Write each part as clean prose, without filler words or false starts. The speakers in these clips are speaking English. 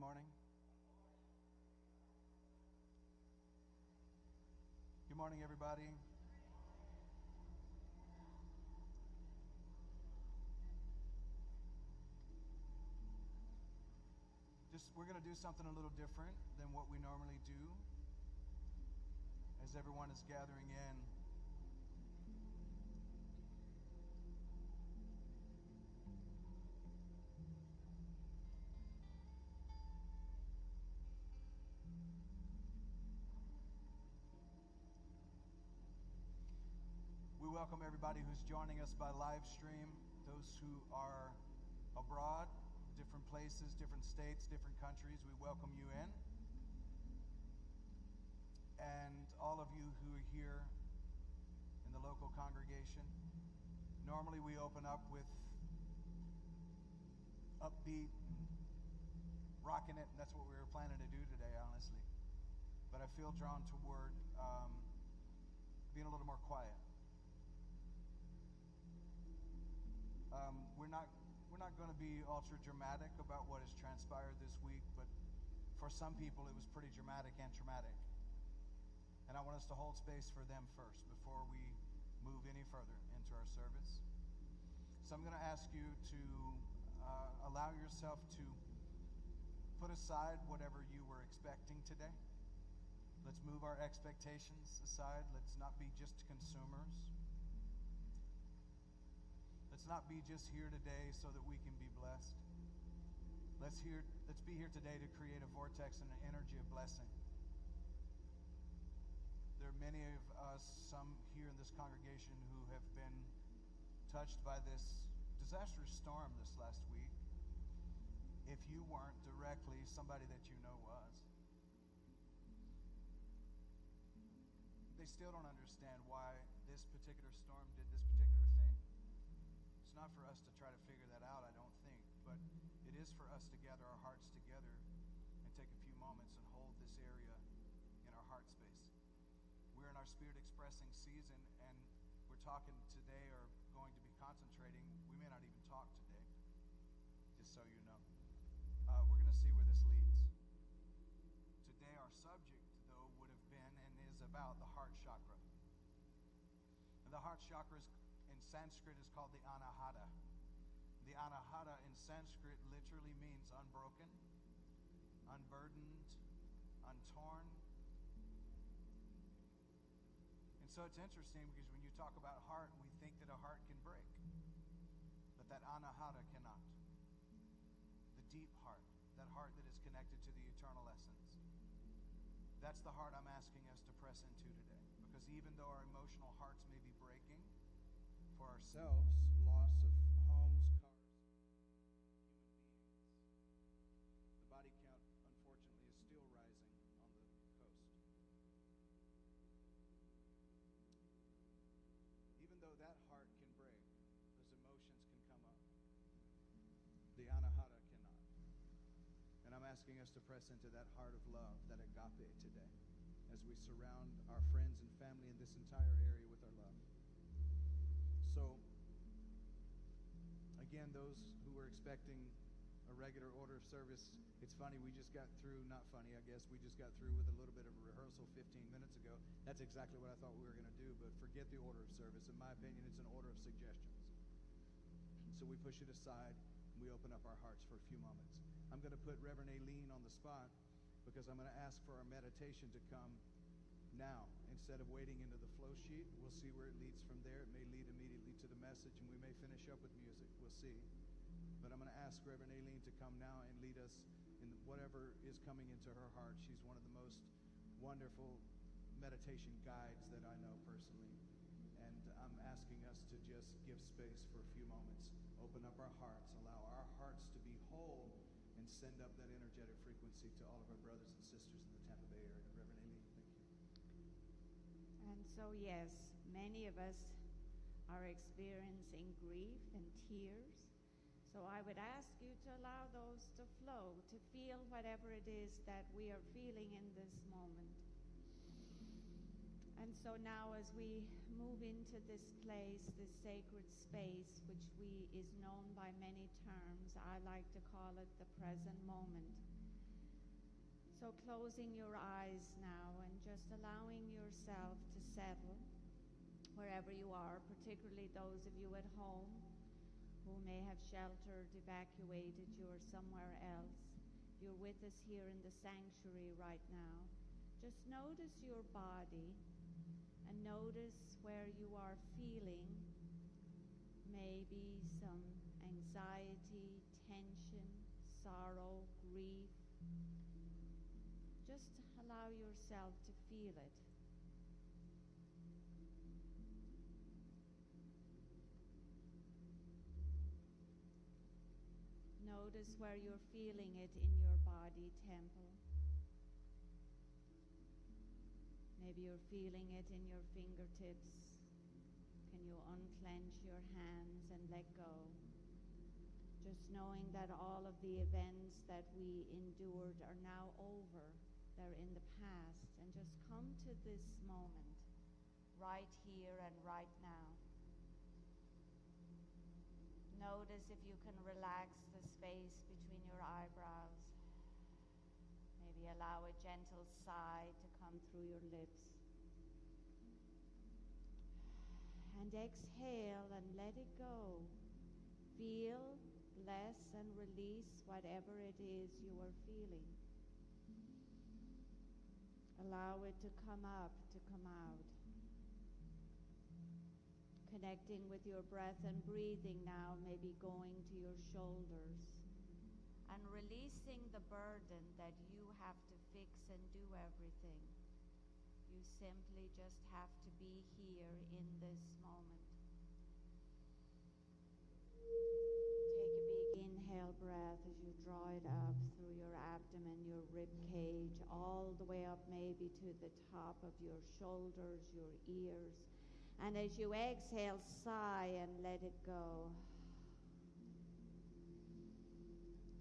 morning. Good morning, everybody. We're going to do something a little different than what we normally do as everyone is gathering in. We welcome everybody who's joining us by live stream, those who are abroad, different places, different states, different countries. We welcome you in. And all of you who are here in the local congregation. Normally we open up with upbeat and rocking it, and that's what we were planning to do today, honestly. But I feel drawn toward being a little more quiet. We're not going to be ultra dramatic about what has transpired this week, but for some people it was pretty dramatic and traumatic. And I want us to hold space for them first before we move any further into our service. So I'm going to ask you to allow yourself to put aside whatever you were expecting today. Let's move our expectations aside. Let's not be just consumers. Let's not be just here today so that we can be blessed. Let's be here today to create a vortex and an energy of blessing. There are many of us, some here in this congregation, who have been touched by this disastrous storm this last week. If you weren't directly, somebody that you know was. They still don't understand why this particular storm did this particular thing. It's not for us to try to figure that out, I don't think, but it is for us to gather our hearts together and take a few moments and hold this area in our heart space. We're in our spirit expressing season, and we're talking today or going to be concentrating. We may not even talk today, just so you know. We're going to see where this leads. Today our subject, though, would have been and is about the heart chakra. And the heart chakra in Sanskrit is called the Anahata. The Anahata in Sanskrit literally means unbroken, unburdened, untorn. And so it's interesting because when you talk about heart, we think that a heart can break. But that Anahata cannot. The deep heart, that heart that is connected to the eternal essence. That's the heart I'm asking us to press into today. Because even though our emotional hearts may be breaking, for ourselves, loss of homes, cars, human beings, the body count, unfortunately, is still rising on the coast. Even though that heart can break, those emotions can come up. The Anahata cannot. And I'm asking us to press into that heart of love, that agape today, as we surround our friends and family in this entire area with our love. So, again, those who were expecting a regular order of service, it's funny, we just got through, not funny, I guess, we just got through with a little bit of a rehearsal 15 minutes ago. That's exactly what I thought we were going to do, but forget the order of service. In my opinion, it's an order of suggestions. So we push it aside, and we open up our hearts for a few moments. I'm going to put Reverend Aileen on the spot because I'm going to ask for our meditation to come now. Instead of waiting into the flow sheet, we'll see where it leads from there. It may lead immediately to the message, and we may finish up with music. We'll see. But I'm going to ask Reverend Aileen to come now and lead us in whatever is coming into her heart. She's one of the most wonderful meditation guides that I know personally. And I'm asking us to just give space for a few moments, open up our hearts, allow our hearts to be whole, and send up that energetic frequency to all of our brothers and sisters in the Tampa Bay area. Reverend Aileen, thank you. And so, yes, many of us are experiencing grief and tears. So I would ask you to allow those to flow, to feel whatever it is that we are feeling in this moment. And so now as we move into this place, this sacred space, which is known by many terms, I like to call it the present moment. So closing your eyes now and just allowing yourself to settle wherever you are, particularly those of you at home who may have sheltered, evacuated you, or somewhere else. You're with us here in the sanctuary right now. Just notice your body and notice where you are feeling maybe some anxiety, tension, sorrow, grief. Just allow yourself to feel it. Notice where you're feeling it in your body temple. Maybe you're feeling it in your fingertips. Can you unclench your hands and let go? Just knowing that all of the events that we endured are now over. They're in the past. And just come to this moment, right here and right now. Notice if you can relax the space between your eyebrows. Maybe allow a gentle sigh to come through your lips. And exhale and let it go. Feel, bless, and release whatever it is you are feeling. Allow it to come up, to come out. Connecting with your breath and breathing now, maybe going to your shoulders. And releasing the burden that you have to fix and do everything. You simply just have to be here in this moment. Take a big inhale breath as you draw it up through your abdomen, your rib cage, all the way up maybe to the top of your shoulders, your ears. And as you exhale, sigh and let it go.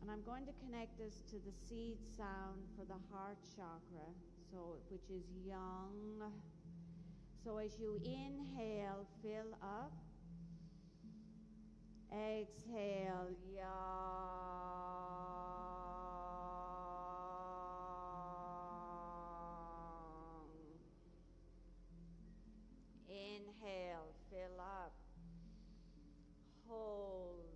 And I'm going to connect us to the seed sound for the heart chakra, which is yang. So as you inhale, fill up. Exhale, yang. Inhale, fill up. Hold.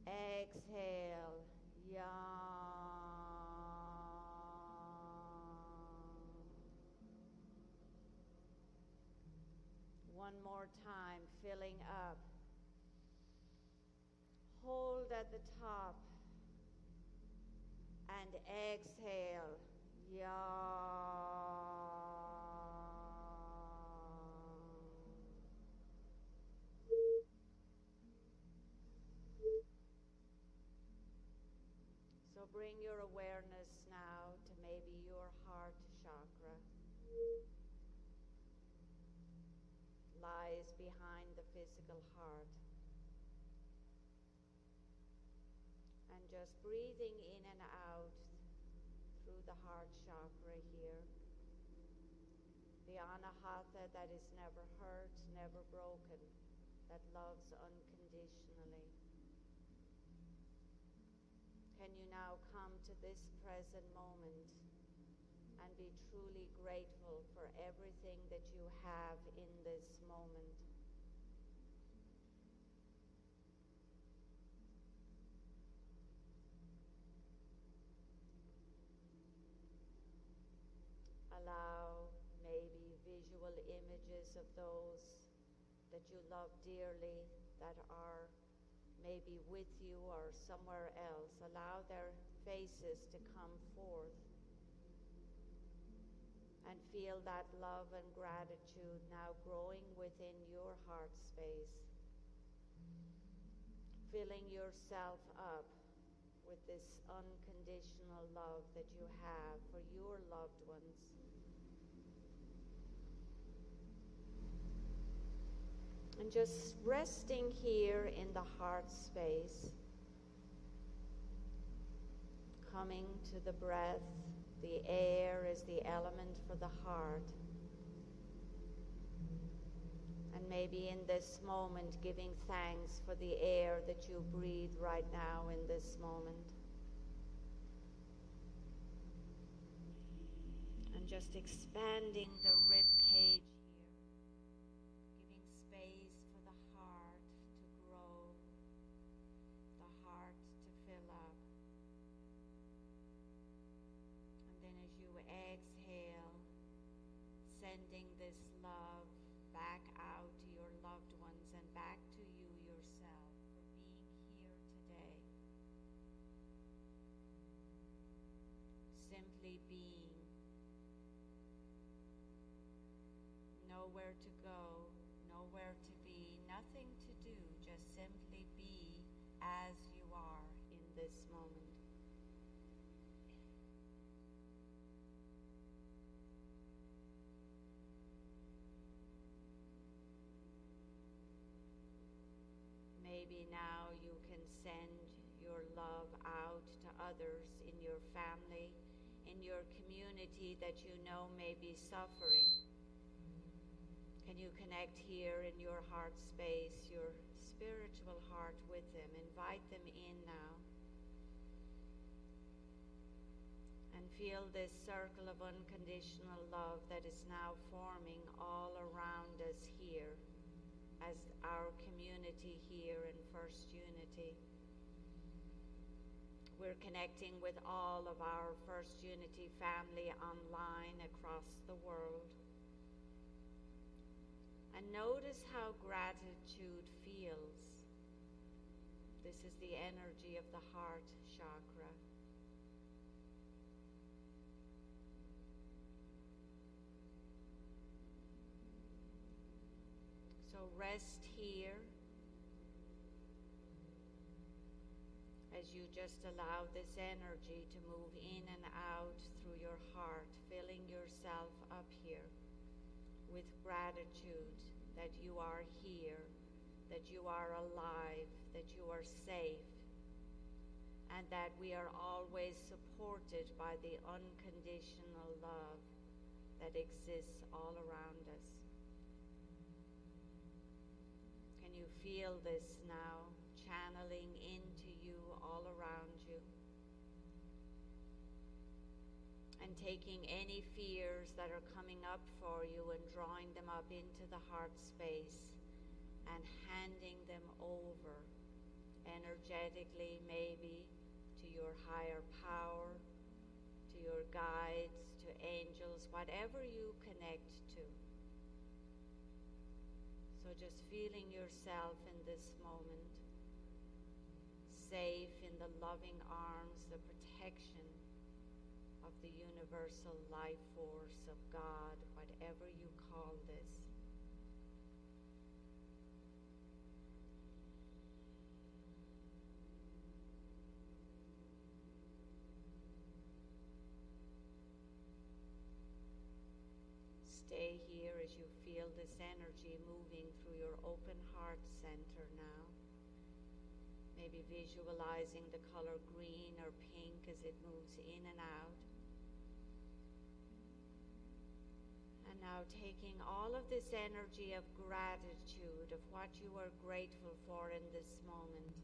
Exhale, yang. One more time, filling up. Hold at the top. And exhale, yang. So bring your awareness now to maybe your heart chakra. Lies behind the physical heart. And just breathing in and out through the heart chakra here. The anahata that is never hurt, never broken, that loves unconditionally. Can you now come to this present moment and be truly grateful for everything that you have in this moment? Allow maybe visual images of those that you love dearly that are maybe with you or somewhere else. Allow their faces to come forth and feel that love and gratitude now growing within your heart space, filling yourself up with this unconditional love that you have for your loved ones. And just resting here in the heart space, coming to the breath. The air is the element for the heart. And maybe in this moment, giving thanks for the air that you breathe right now in this moment. just expanding the rib cage here, giving space for the heart to grow, the heart to fill up. And then as you exhale, sending this love back out to your loved ones and back to you yourself for being here today. Simply being. Nowhere to go, nowhere to be, nothing to do, just simply be as you are in this moment. Maybe now you can send your love out to others in your family, in your community that you know may be suffering. Can you connect here in your heart space, your spiritual heart with them? Invite them in now. And feel this circle of unconditional love that is now forming all around us here as our community here in First Unity. We're connecting with all of our First Unity family online across the world. And notice how gratitude feels. This is the energy of the heart chakra. So rest here as you just allow this energy to move in and out through your heart, filling yourself up here with gratitude that you are here, that you are alive, that you are safe, and that we are always supported by the unconditional love that exists all around us. Can you feel this now, channeling into you, all around you? And taking any fears that are coming up for you and drawing them up into the heart space and handing them over energetically, maybe to your higher power, to your guides, to angels, whatever you connect to. So just feeling yourself in this moment, safe in the loving arms, the protection of the universal life force of God, whatever you call this. Stay here as you feel this energy moving through your open heart center now. Maybe visualizing the color green or pink as it moves in and out. And now taking all of this energy of gratitude, of what you are grateful for in this moment.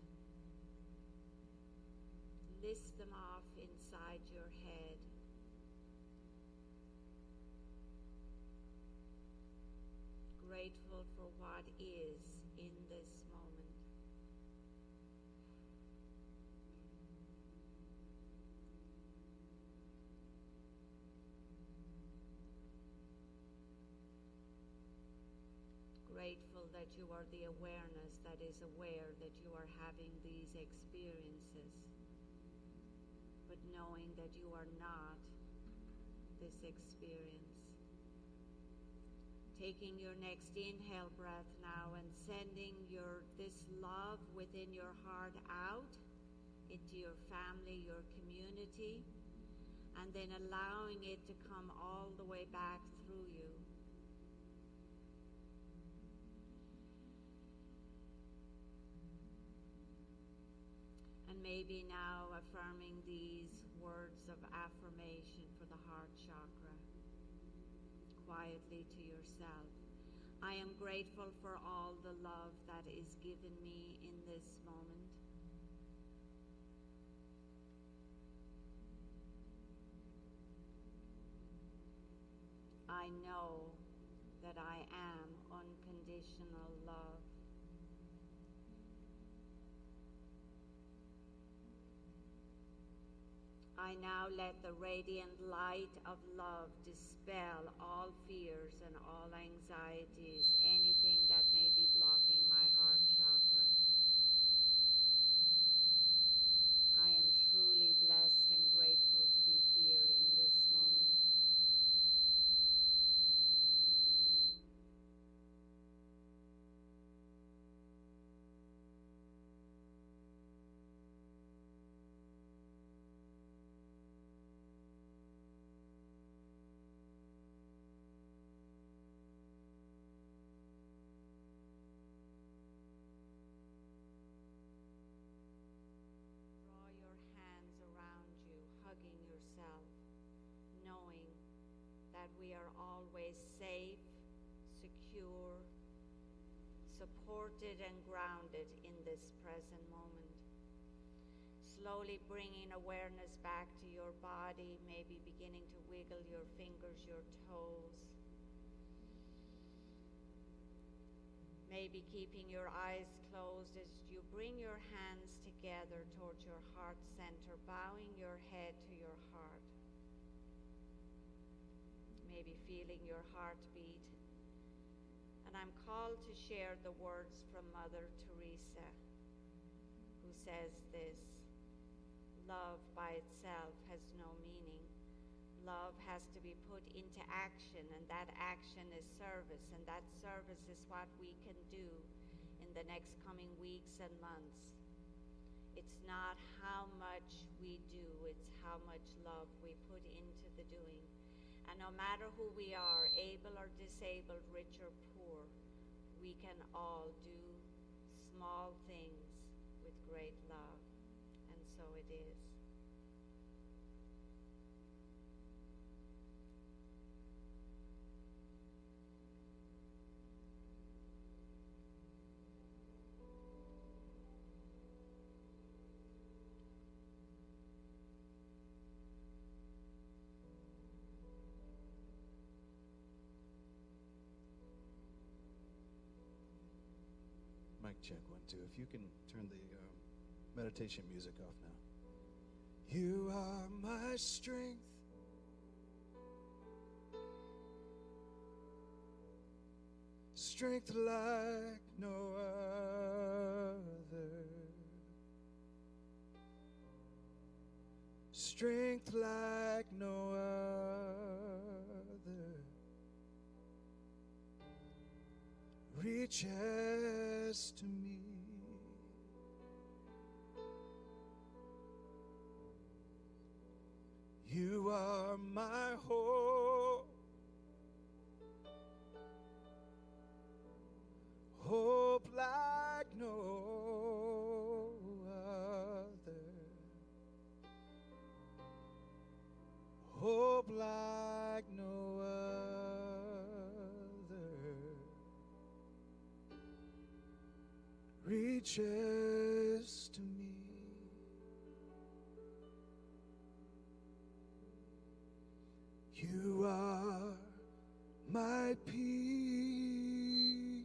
List them off inside your head. Grateful for what is in this moment. Grateful that you are the awareness that is aware that you are having these experiences, but knowing that you are not this experience. Taking your next inhale breath now and sending this love within your heart out into your family, your community, and then allowing it to come all the way back through you. And maybe now affirming these words of affirmation for the heart chakra. Quietly to yourself. I am grateful for all the love that is given me in this moment. I know that I am unconditional love. I now let the radiant light of love dispel all fears and all anxieties, anything that may be blocking my heart chakra. I am truly blessed and grateful to be here in this moment. Hugging yourself, knowing that we are always safe, secure, supported and grounded in this present moment. Slowly bringing awareness back to your body, maybe beginning to wiggle your fingers, your toes. Maybe keeping your eyes closed as you bring your hands together towards your heart center, bowing your head to your heart. Maybe feeling your heartbeat. And I'm called to share the words from Mother Teresa, who says this: love by itself has no meaning. Love has to be put into action, and that action is service, and that service is what we can do in the next coming weeks and months. It's not how much we do, it's how much love we put into the doing. And no matter who we are, able or disabled, rich or poor, we can all do small things with great love. And so it is. Mic check, 1, 2. If you can turn the meditation music off now. You are my strength. Strength like no other. Strength like no other. Reaches to me. You are my hope. Hope like no other. Hope like no other. Reaches to me. You are my peace,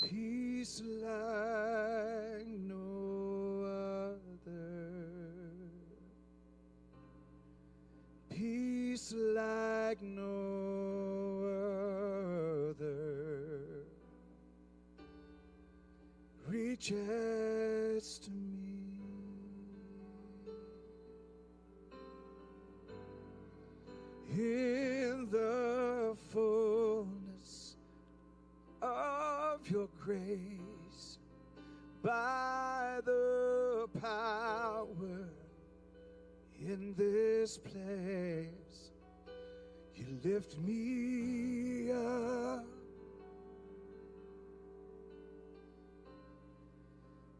peace like no other, peace like no other, reaches to me. In the fullness of your grace, by the power in this place, you lift me up.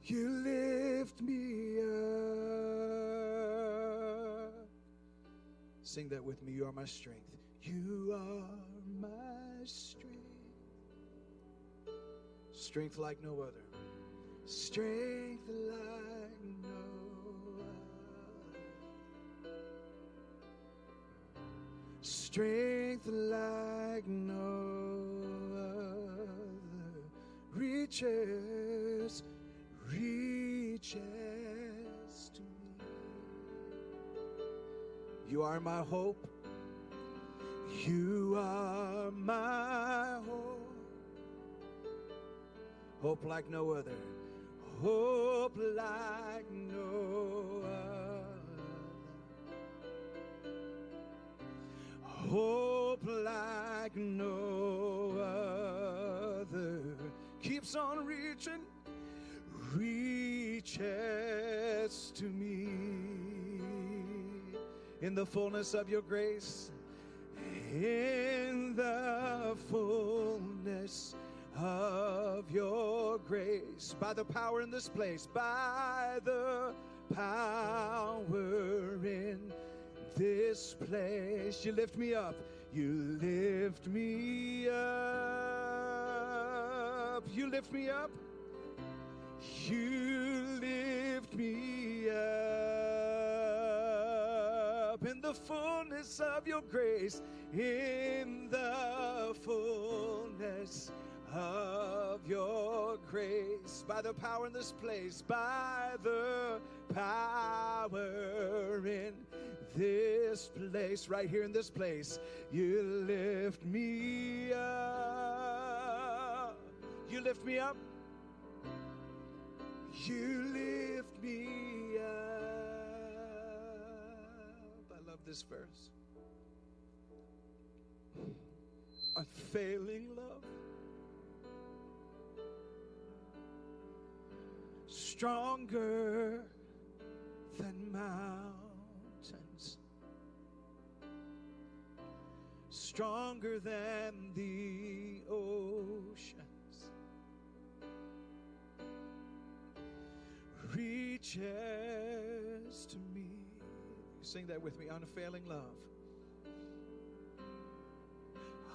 You lift me up. Sing that with me. You are my strength. You are my strength. Strength like no other. Strength like no other. strength like no other reaches to me. You are my hope. You are my hope. Hope like no other. Hope like no other. Hope like no other. Keeps on reaching, reaches to me. In the fullness of your grace, in the fullness of your grace, by the power in this place, by the power in this place, you lift me up, you lift me up, you lift me up, you lift me up, in the fullness of your grace, in the fullness of your grace, by the power in this place, by the power in this place, right here in this place, you lift me up, you lift me up, you lift me up. I love this verse. Unfailing love, stronger than mountains, stronger than the oceans, reaches to me. Sing that with me. Unfailing love.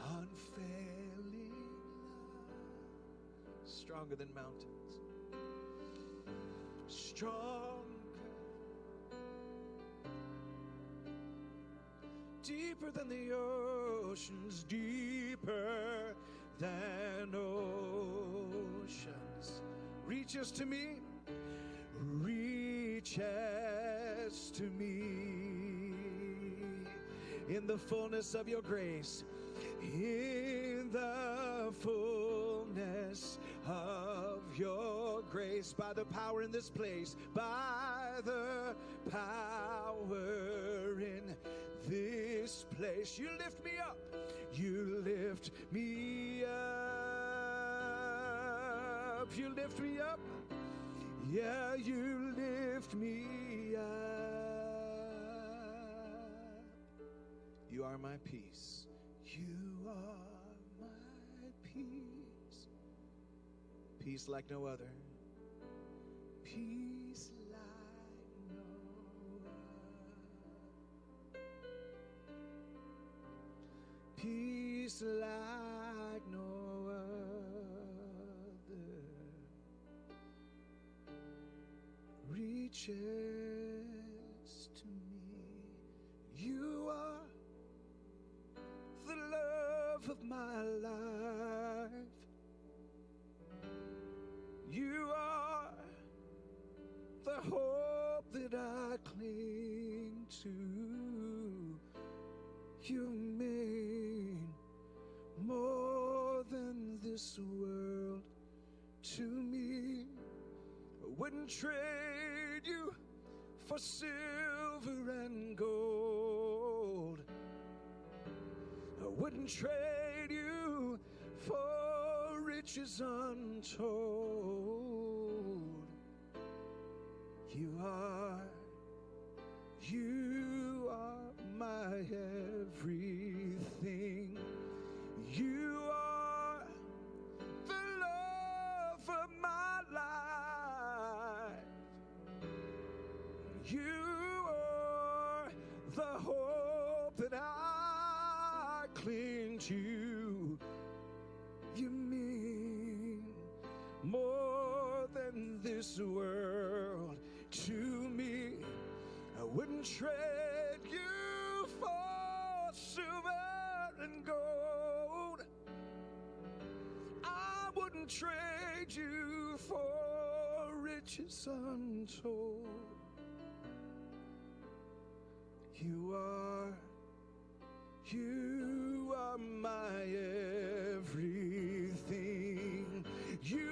Unfailing love, stronger than mountains, stronger, deeper than the oceans, deeper than oceans, reaches to me, reaches to me, in the fullness of your grace, in the fullness of your grace, by the power in this place, by the power in this place, you lift me up, you lift me up, you lift me up, yeah, you lift me up. You are my peace. You are my peace, peace like no other, peace like no other, peace like no other, reaches to me. You are the love of my life. You are the hope that I cling to. You mean more than this world to me. I wouldn't trade you for silver and gold. I wouldn't trade you for riches untold. You are my everything. You are the love of my life. You are the hope that I cling to. You mean more than this world to me. I wouldn't trade you for silver wouldn't trade you for riches untold. You are my everything. You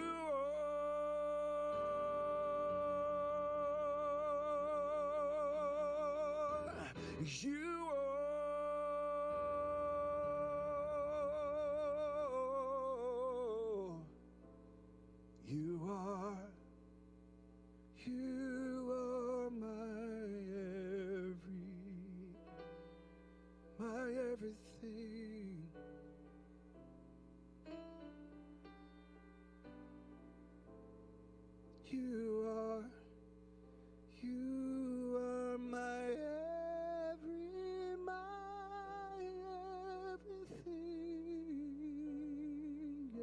are my everything. You are my everything, yeah.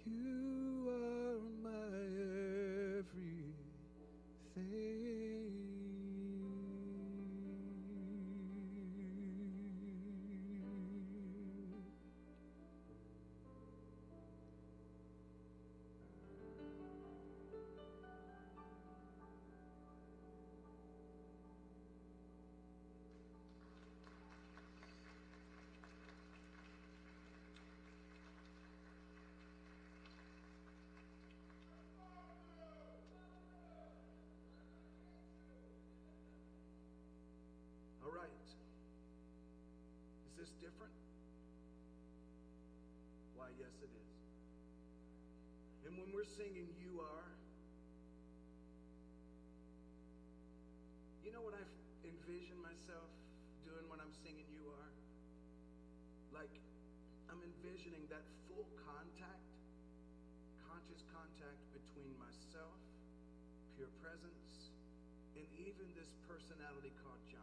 You are my everything. All right. Is this different? Why, yes, it is. And when we're singing You Are, you know what I envision myself doing when I'm singing You Are? Like, I'm envisioning that full contact, conscious contact between myself, pure presence, and even this personality called John.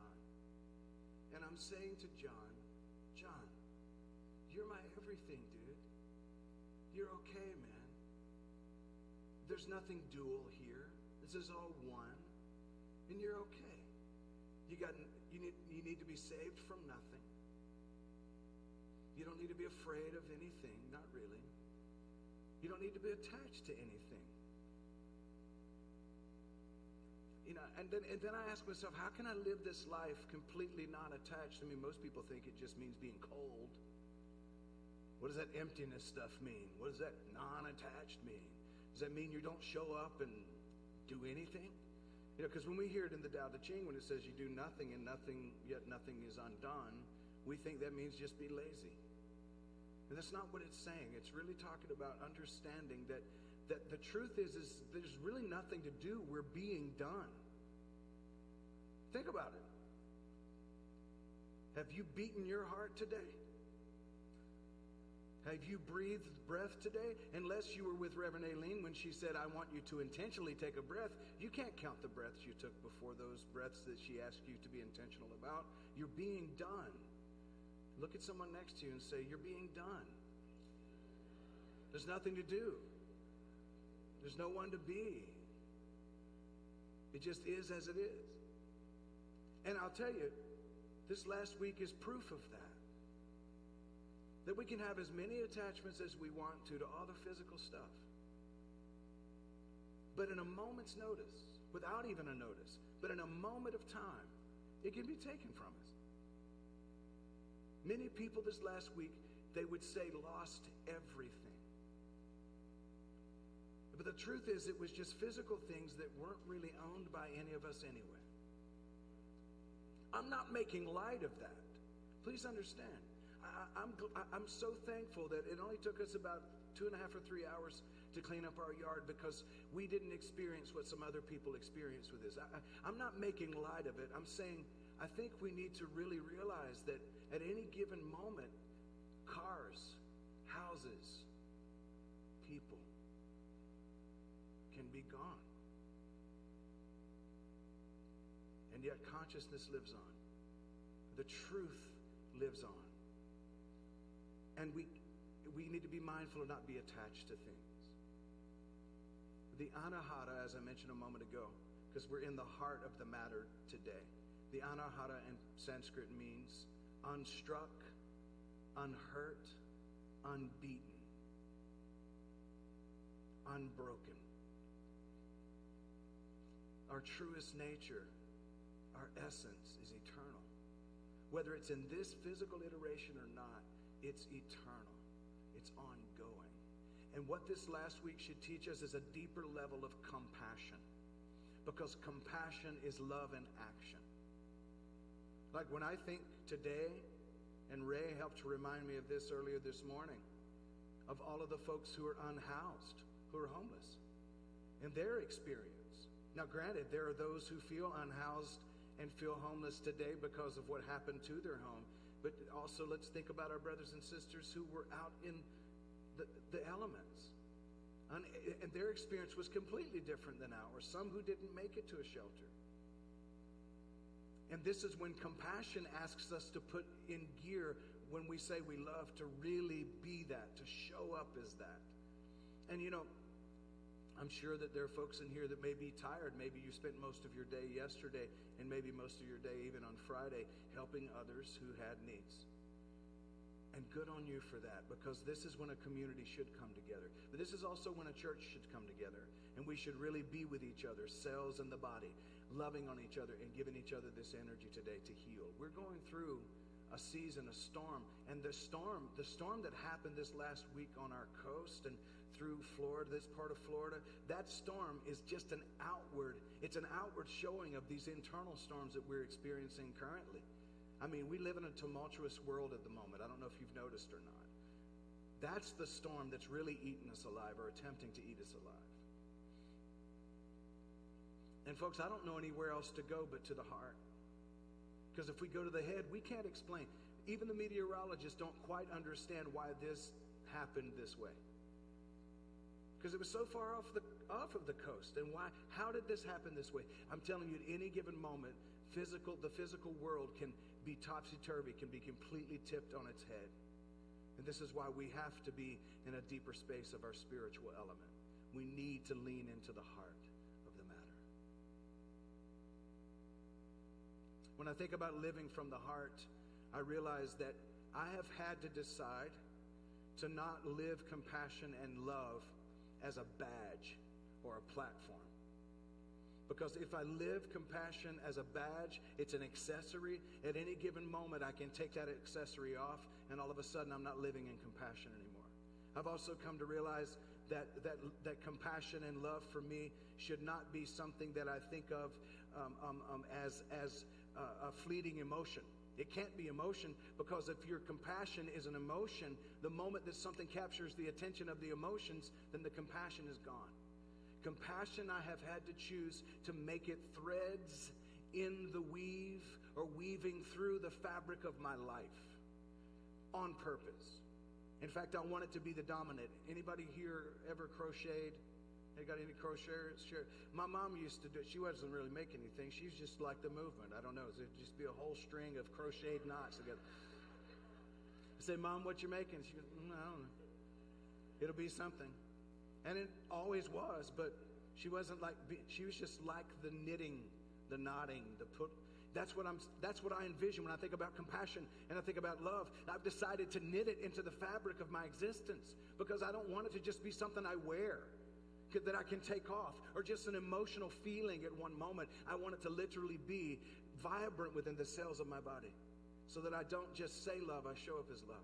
And I'm saying to John, John, you're my everything, dude. You're okay, man. There's nothing dual here. This is all one. And you're okay. You need to be saved from nothing. You don't need to be afraid of anything, not really. You don't need to be attached to anything. You know, and then I ask myself, how can I live this life completely non-attached? I mean, most people think it just means being cold. What does that emptiness stuff mean? What does that non-attached mean? Does that mean you don't show up and do anything? You know, because when we hear it in the Tao Te Ching, when it says you do nothing and nothing, yet nothing is undone, we think that means just be lazy. And that's not what it's saying. It's really talking about understanding that the truth is there's really nothing to do. We're being done. Think about it. Have you beaten your heart today? Have you breathed breath today? Unless you were with Reverend Aileen when she said, I want you to intentionally take a breath, you can't count the breaths you took before those breaths that she asked you to be intentional about. You're being done. Look at someone next to you and say, you're being done. There's nothing to do. There's no one to be. It just is as it is. And I'll tell you, this last week is proof of that. That we can have as many attachments as we want to all the physical stuff. But in a moment's notice, without even a notice, but in a moment of time, it can be taken from us. Many people this last week, they would say lost everything. But the truth is, it was just physical things that weren't really owned by any of us anyway. I'm not making light of that. Please understand. I'm so thankful that it only took us about 2.5 or 3 hours to clean up our yard because we didn't experience what some other people experienced with this. I'm not making light of it. I'm saying I think we need to really realize that at any given moment, cars, houses, people can be gone. And yet consciousness lives on. The truth lives on. And we need to be mindful of not be attached to things. The anahata, as I mentioned a moment ago, because we're in the heart of the matter today. The anahata in Sanskrit means unstruck, unhurt, unbeaten, unbroken. Our truest nature, our essence is eternal. Whether it's in this physical iteration or not, it's eternal. It's ongoing. And what this last week should teach us is a deeper level of compassion. Because compassion is love in action. Like when I think today, and Ray helped to remind me of this earlier this morning, of all of the folks who are unhoused, who are homeless, and their experience. Now granted, there are those who feel unhoused and feel homeless today because of what happened to their home. But also let's think about our brothers and sisters who were out in the elements. And their experience was completely different than ours. Some who didn't make it to a shelter. And this is when compassion asks us to put in gear when we say we love, to really be that, to show up as that. And you know, I'm sure that there are folks in here that may be tired. Maybe you spent most of your day yesterday, and maybe most of your day even on Friday, helping others who had needs. And good on you for that, because this is when a community should come together. But this is also when a church should come together, and we should really be with each other, cells in the body, loving on each other and giving each other this energy today to heal. We're going through a season, a storm, and the storm that happened this last week on our coast and through Florida, this part of Florida, that storm is just it's an outward showing of these internal storms that we're experiencing currently. I mean, we live in a tumultuous world at the moment. I don't know if you've noticed or not. That's the storm that's really eating us alive, or attempting to eat us alive. And folks, I don't know anywhere else to go but to the heart. Because if we go to the head, we can't explain. Even the meteorologists don't quite understand why this happened this way. Because it was so far off of the coast. And why? How did this happen this way? I'm telling you, at any given moment, the physical world can be topsy-turvy, can be completely tipped on its head. And this is why we have to be in a deeper space of our spiritual element. We need to lean into the heart of the matter. When I think about living from the heart, I realize that I have had to decide to not live compassion and love as a badge or a platform. Because if I live compassion as a badge, it's an accessory. At any given moment, I can take that accessory off, and all of a sudden, I'm not living in compassion anymore. I've also come to realize that compassion and love for me should not be something that I think of as a fleeting emotion. It can't be emotion, because if your compassion is an emotion, the moment that something captures the attention of the emotions, then the compassion is gone. Compassion, I have had to choose to make it threads in the weave, or weaving through the fabric of my life on purpose. In fact, I want it to be the dominant. Anybody here ever crocheted? They got any crocheters? Sure. My mom used to do it. She wasn't really making anything. She was just like the movement. I don't know. It'd just be a whole string of crocheted knots together. I say, Mom, what you making? She goes, I don't know. It'll be something. And it always was, but she wasn't like, she was just like the knitting, the knotting, that's what I envision when I think about compassion and I think about love. I've decided to knit it into the fabric of my existence, because I don't want it to just be something I wear that I can take off, or just an emotional feeling at one moment. I want it to literally be vibrant within the cells of my body, so that I don't just say love, I show up as love.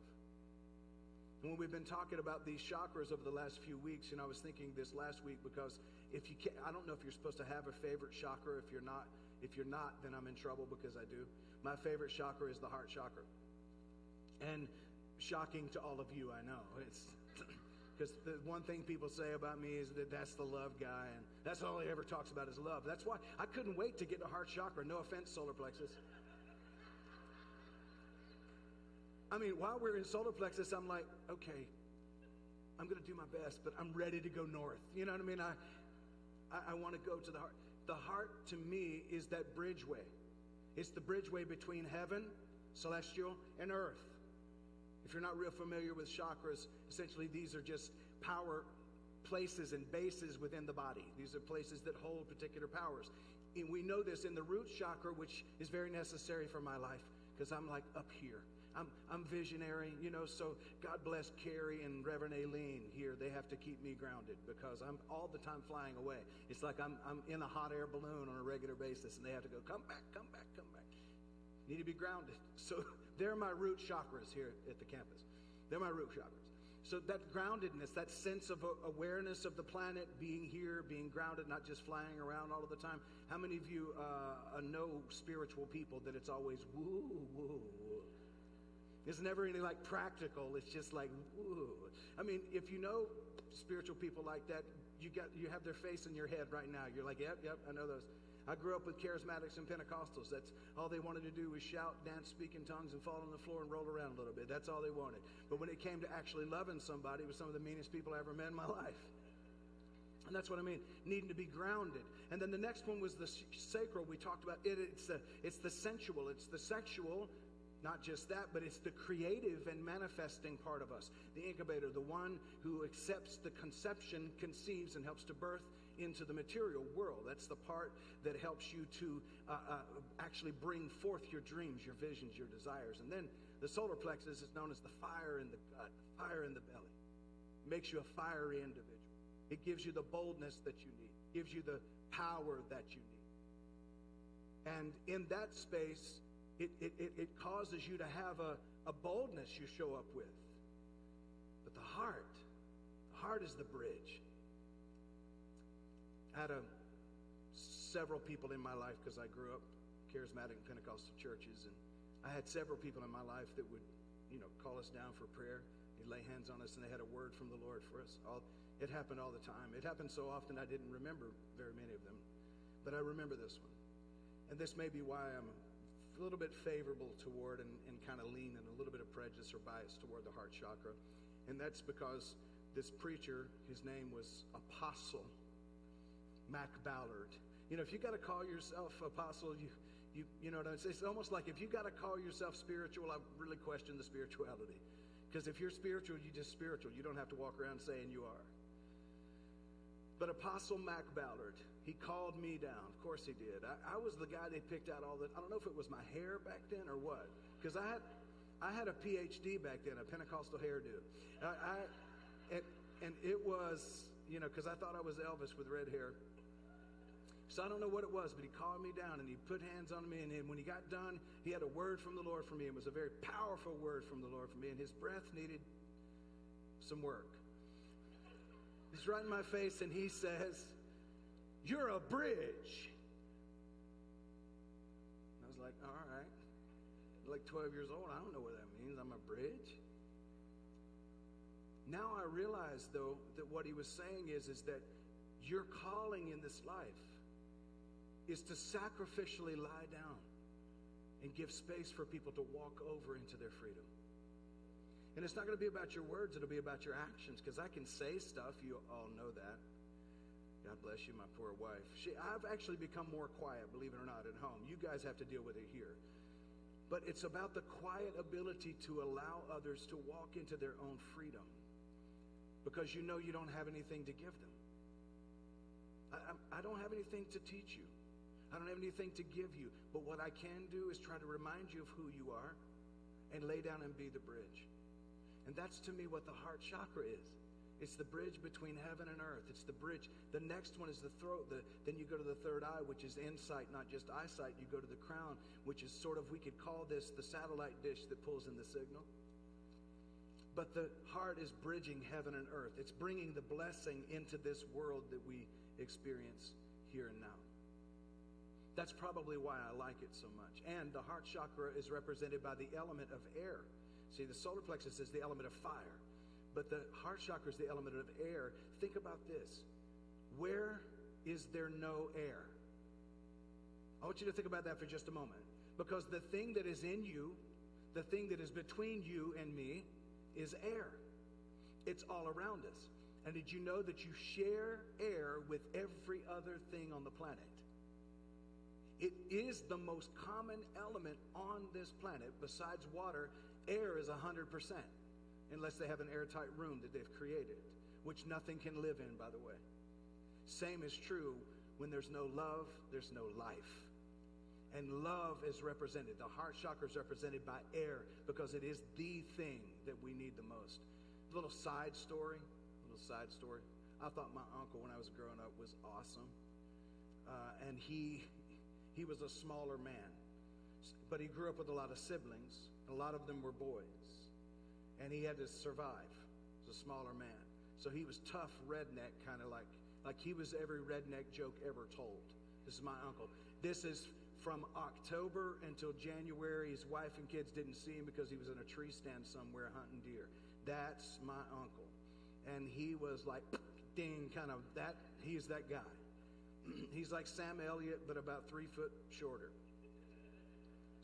And when we've been talking about these chakras over the last few weeks, I was thinking this last week, because if you can't, I don't know if you're supposed to have a favorite chakra. If you're not, then I'm in trouble, because I do. My favorite chakra is the heart chakra. And shocking to all of you, I know. It's because the one thing people say about me is that that's the love guy, and that's all he ever talks about is love. That's why I couldn't wait to get to heart chakra. No offense, solar plexus. I mean, while we're in solar plexus, I'm like, okay, I'm going to do my best, but I'm ready to go north. You know what I mean? I want to go to the heart. The heart, to me, is that bridgeway. It's the bridgeway between heaven, celestial, and earth. If you're not real familiar with chakras, essentially these are just power places and bases within the body. These are places that hold particular powers. And we know this in the root chakra, which is very necessary for my life, because I'm like up here. I'm visionary, you know, so God bless Carrie and Reverend Aileen here. They have to keep me grounded because I'm all the time flying away. It's like I'm in a hot air balloon on a regular basis, and they have to go, come back, come back, come back. Need to be grounded. So they're my root chakras here at the campus. They're my root chakras. So that groundedness, that sense of awareness of the planet, being here, being grounded, not just flying around all of the time. How many of you know spiritual people that it's always woo, woo, woo? It's never any like practical. It's just like woo. I mean, if you know spiritual people like that, you have their face in your head right now. You're like, yep, I know those. I grew up with charismatics and Pentecostals. That's all they wanted to do was shout, dance, speak in tongues, and fall on the floor and roll around a little bit. That's all they wanted. But when it came to actually loving somebody, it was some of the meanest people I ever met in my life. And that's what I mean, needing to be grounded. And then the next one was the sacral. We talked about it. It's the sensual. It's the sexual. Not just that, but it's the creative and manifesting part of us. The incubator, the one who accepts the conception, conceives, and helps to birth into the material world. That's the part that helps you to actually bring forth your dreams, your visions, your desires. And then the solar plexus is known as the fire in the gut, the fire in the belly. It makes you a fiery individual. It gives you the boldness that you need. It gives you the power that you need. And in that space, it causes you to have a boldness you show up with. But the heart is the bridge. I had several people in my life, because I grew up charismatic Pentecostal churches, and I had several people in my life that would, call us down for prayer. They'd lay hands on us, and they had a word from the Lord for us. It happened all the time. It happened so often I didn't remember very many of them, but I remember this one. And this may be why I'm a little bit favorable toward and kind of lean in a little bit of prejudice or bias toward the heart chakra. And that's because this preacher, his name was Apostle Mac Ballard. If you got to call yourself apostle, you know what I'm saying? It's almost like if you got to call yourself spiritual, I really question the spirituality. Because if you're spiritual, you're just spiritual. You don't have to walk around saying you are. But Apostle Mac Ballard, he called me down. Of course he did. I was the guy they picked out all the. I don't know if it was my hair back then or what. Because I had a PhD back then, a Pentecostal hairdo. And it was, because I thought I was Elvis with red hair. So I don't know what it was, but he called me down and he put hands on me. And when he got done, he had a word from the Lord for me. It was a very powerful word from the Lord for me. And his breath needed some work. He's right in my face and he says, "You're a bridge." I was like, all right. Like 12 years old, I don't know what that means. I'm a bridge. Now I realize, though, that what he was saying is that your calling in this life is to sacrificially lie down and give space for people to walk over into their freedom. And it's not going to be about your words, it'll be about your actions, because I can say stuff, you all know that. God bless you, my poor wife. I've actually become more quiet, believe it or not, at home. You guys have to deal with it here. But it's about the quiet ability to allow others to walk into their own freedom, because you don't have anything to give them. I don't have anything to teach you. I don't have anything to give you. But what I can do is try to remind you of who you are and lay down and be the bridge. And that's to me what the heart chakra is. It's the bridge between heaven and earth. It's the bridge. The next one is the throat. Then you go to the third eye, which is insight, not just eyesight. You go to the crown, which is sort of, we could call this the satellite dish that pulls in the signal. But the heart is bridging heaven and earth. It's bringing the blessing into this world that we experience here and now. That's probably why I like it so much. And the heart chakra is represented by the element of air. See, the solar plexus is the element of fire, but the heart chakra is the element of air. Think about this. Where is there no air? I want you to think about that for just a moment. Because the thing that is in you, the thing that is between you and me, is air. It's all around us. And did you know that you share air with every other thing on the planet? It is the most common element on this planet. Besides water, air is 100%, unless they have an airtight room that they've created, which nothing can live in, by the way. Same is true When there's no love, there's no life. And love is represented, the heart chakra is represented by air, because it is the thing that we need the most. Little side story. I thought my uncle, when I was growing up, was awesome. And he was a smaller man. But he grew up with a lot of siblings. A lot of them were boys. And he had to survive as a smaller man. So he was tough redneck, kind of like he was every redneck joke ever told. This is my uncle. This is from October until January. His wife and kids didn't see him because he was in a tree stand somewhere hunting deer. That's my uncle. And he was like, ding, kind of that. He's that guy. He's like Sam Elliott, but about 3 foot shorter.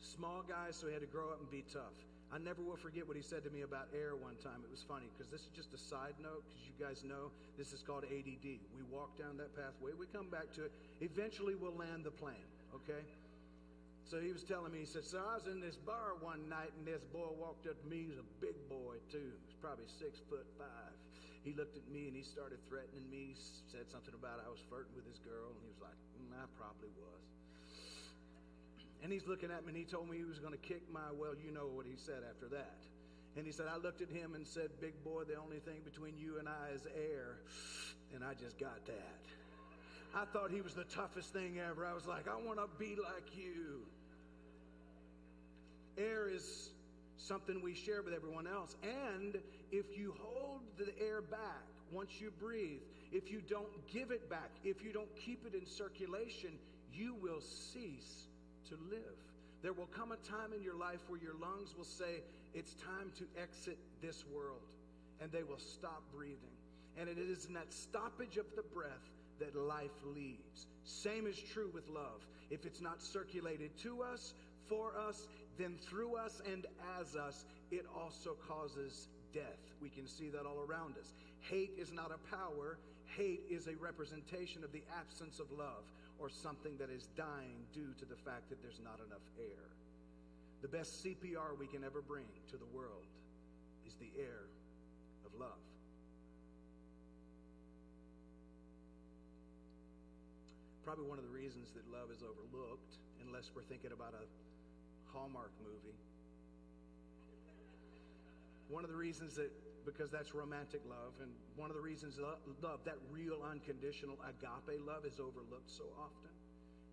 Small guy, so he had to grow up and be tough. I never will forget what he said to me about air one time. It was funny, because this is just a side note, because you guys know this is called ADD. We walk down that pathway. We come back to it. Eventually, we'll land the plane, okay? So he was telling me, he said, so I was in this bar one night, and this boy walked up to me. He was a big boy, too. He was probably 6'5". He looked at me, and he started threatening me. He said something about I was flirting with this girl, and he was like, I probably was. And he's looking at me, and he told me he was going to kick my, well, you know what he said after that. And he said, I looked at him and said, big boy, the only thing between you and I is air. And I just got that. I thought he was the toughest thing ever. I was like, I want to be like you. Air is something we share with everyone else. And if you hold the air back, once you breathe, if you don't give it back, if you don't keep it in circulation, you will cease to live. There will come a time in your life where your lungs will say, it's time to exit this world, and they will stop breathing. And it is in that stoppage of the breath that life leaves. Same is true with love. If it's not circulated to us, for us, then through us and as us, it also causes death. We can see that all around us. Hate is not a power. Hate is a representation of the absence of love, or something that is dying due to the fact that there's not enough air. The best CPR we can ever bring to the world is the air of love. Probably one of the reasons that love is overlooked, unless we're thinking about a Hallmark movie. One of the reasons that, because that's romantic love, and one of the reasons love, that real unconditional agape love, is overlooked so often,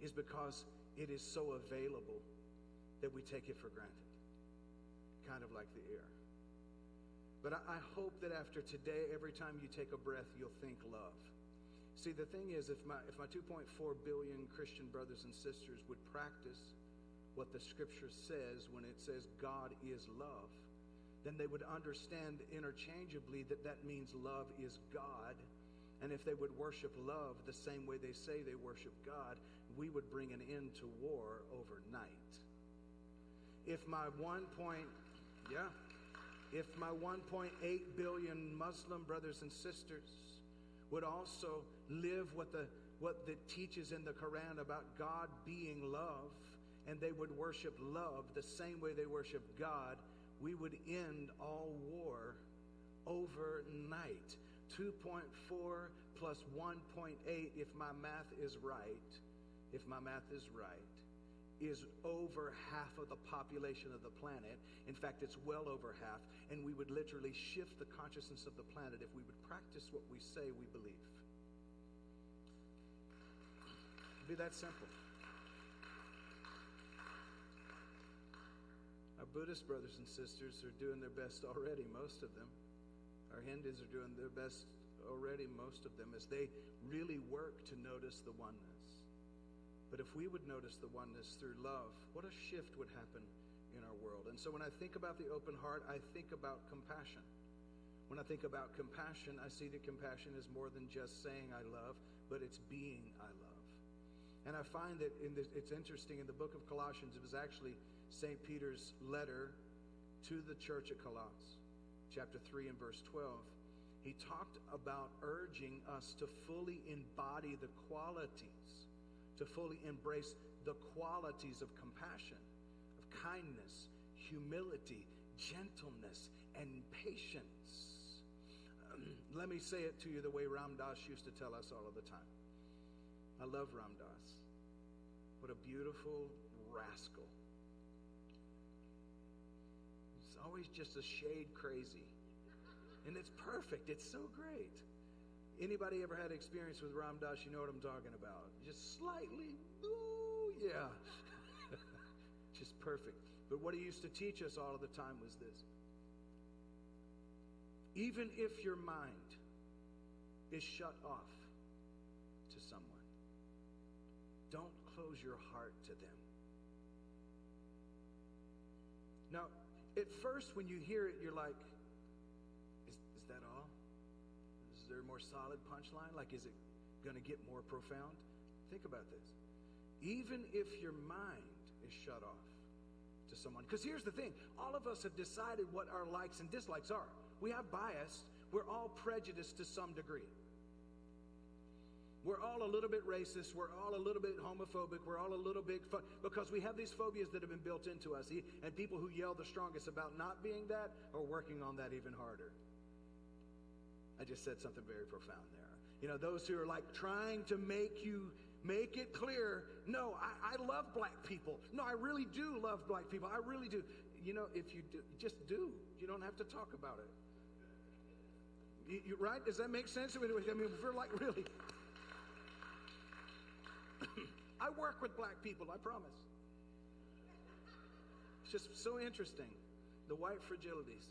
is because it is so available that we take it for granted, kind of like the air. But I hope that after today, every time you take a breath, you'll think love. See, the thing is, if my 2.4 billion Christian brothers and sisters would practice what the Scripture says when it says God is love, then they would understand interchangeably that that means love is God. And if they would worship love the same way they say they worship God, we would bring an end to war overnight. If my 1.8 billion Muslim brothers and sisters would also live what the teaches in the Quran about God being love, and they would worship love the same way they worship God, we would end all war overnight. 2.4 plus 1.8, if my math is right, is over half of the population of the planet. In fact, it's well over half. And we would literally shift the consciousness of the planet if we would practice what we say we believe. It'd be that simple. Our Buddhist brothers and sisters are doing their best already, most of them. Our Hindus are doing their best already, most of them, as they really work to notice the oneness. But if we would notice the oneness through love, what a shift would happen in our world. And so when I think about the open heart, I think about compassion. When I think about compassion, I see that compassion is more than just saying I love, but it's being I love. And I find that it's interesting, in the book of Colossians, it was actually St. Peter's letter to the church at Colossus, chapter 3 and verse 12. He talked about urging us to fully embody the qualities, to fully embrace the qualities of compassion, of kindness, humility, gentleness, and patience. Let me say it to you the way Ram Dass used to tell us all of the time. I love Ram Dass. What a beautiful rascal. He's always just a shade crazy. And it's perfect. It's so great. Anybody ever had experience with Ram Dass, you know what I'm talking about. Just slightly, ooh, yeah. Just perfect. But what he used to teach us all of the time was this. Even if your mind is shut off to someone, don't close your heart to them. Now, at first when you hear it, you're like, is that all? Is there a more solid punchline? Like, is it going to get more profound? Think about this. Even if your mind is shut off to someone, because here's the thing, all of us have decided what our likes and dislikes are. We have bias. We're all prejudiced to some degree. We're all a little bit racist. We're all a little bit homophobic. We're all a little bit because we have these phobias that have been built into us. And people who yell the strongest about not being that are working on that even harder. I just said something very profound there. You know, those who are like trying to make it clear, no, I love black people. No, I really do love black people. I really do. You know, if you do, just do. You don't have to talk about it. You right? Does that make sense? I mean, if we're like really... I work with black people, I promise. It's just so interesting, the white fragilities.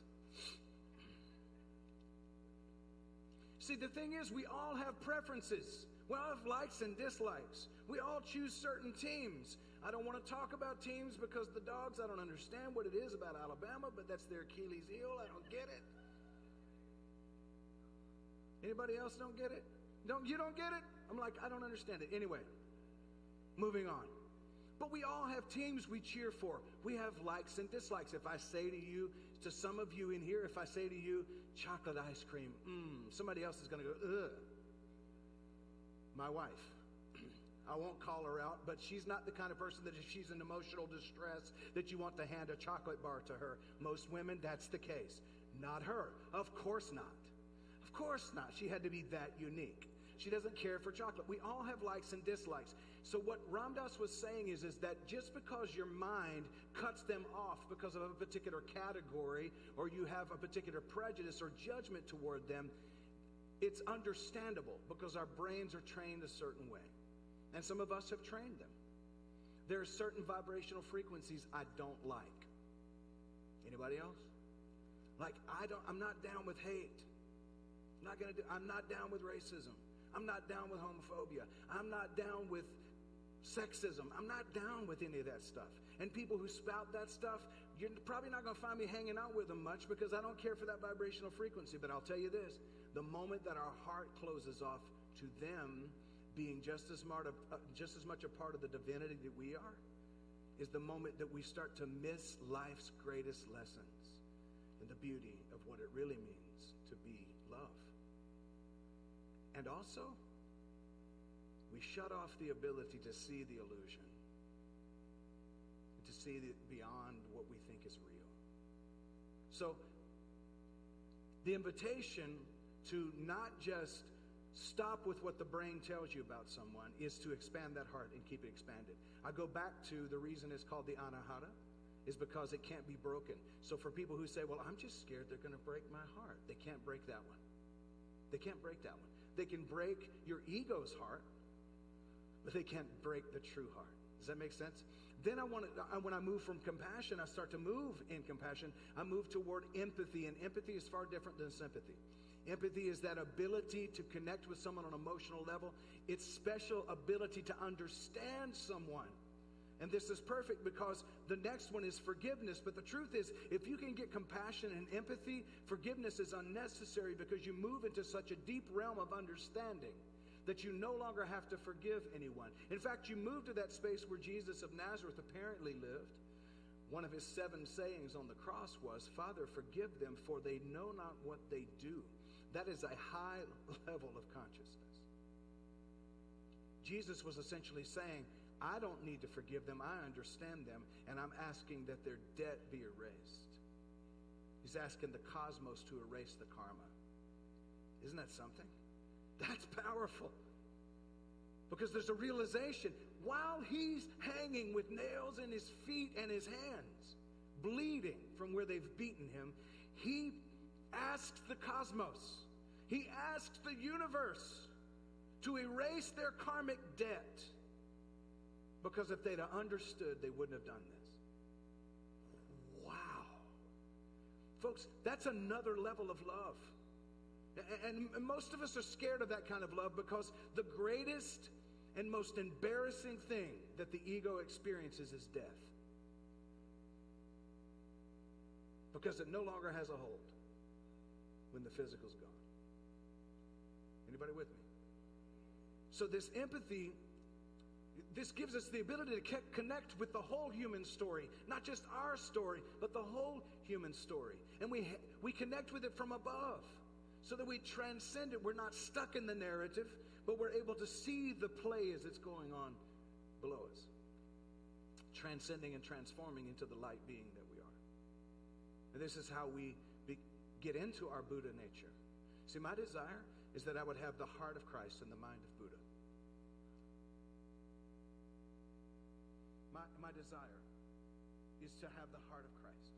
See, the thing is, we all have preferences. We all have likes and dislikes. We all choose certain teams. I don't want to talk about teams because the Dogs, I don't understand what it is about Alabama, but that's their Achilles heel. I don't get it. Anybody else don't get it? You don't get it? I'm like, I don't understand it. Anyway, moving on. But we all have teams we cheer for. We have likes and dislikes. If I say to you, to some of you in here, if I say to you, chocolate ice cream, somebody else is going to go, ugh. My wife. I won't call her out, but she's not the kind of person that if she's in emotional distress that you want to hand a chocolate bar to her. Most women, that's the case. Not her. Of course not. Of course not. She had to be that unique. She doesn't care for chocolate. We all have likes and dislikes. So what Ram Dass was saying is that just because your mind cuts them off because of a particular category, or you have a particular prejudice or judgment toward them, it's understandable because our brains are trained a certain way. And some of us have trained them. There are certain vibrational frequencies I don't like. Anybody else? Like, I'm not down with hate. I'm not down with racism. I'm not down with homophobia. I'm not down with sexism. I'm not down with any of that stuff. And people who spout that stuff, you're probably not going to find me hanging out with them much because I don't care for that vibrational frequency. But I'll tell you this, the moment that our heart closes off to them being just as much a part of the divinity that we are, is the moment that we start to miss life's greatest lessons and the beauty of what it really means to be love. And also, we shut off the ability to see the illusion, to see beyond what we think is real. So, the invitation to not just stop with what the brain tells you about someone is to expand that heart and keep it expanded. I go back to the reason it's called the anahata, is because it can't be broken. So for people who say, well, I'm just scared they're going to break my heart, they can't break that one. They can't break that one. They can break your ego's heart, but they can't break the true heart. Does that make sense? Then when I move from compassion, I start to move in compassion. I move toward empathy, and empathy is far different than sympathy. Empathy is that ability to connect with someone on an emotional level. It's special ability to understand someone. And this is perfect because the next one is forgiveness. But the truth is, if you can get compassion and empathy, forgiveness is unnecessary because you move into such a deep realm of understanding that you no longer have to forgive anyone. In fact, you move to that space where Jesus of Nazareth apparently lived. One of his 7 sayings on the cross was, Father, forgive them, for they know not what they do. That is a high level of consciousness. Jesus was essentially saying, I don't need to forgive them. I understand them, and I'm asking that their debt be erased. He's asking the cosmos to erase the karma. Isn't that something? That's powerful. Because there's a realization, while he's hanging with nails in his feet and his hands, bleeding from where they've beaten him, he asks the cosmos, he asks the universe to erase their karmic debt. Because if they'd have understood, they wouldn't have done this. Wow. Folks, that's another level of love. And most of us are scared of that kind of love because the greatest and most embarrassing thing that the ego experiences is death. Because it no longer has a hold when the physical's gone. Anybody with me? So this empathy, this gives us the ability to connect with the whole human story, not just our story, but the whole human story. And we connect with it from above so that we transcend it. We're not stuck in the narrative, but we're able to see the play as it's going on below us, transcending and transforming into the light being that we are. And this is how we get into our Buddha nature. See, my desire is that I would have the heart of Christ and the mind of Buddha. My desire is to have the heart of Christ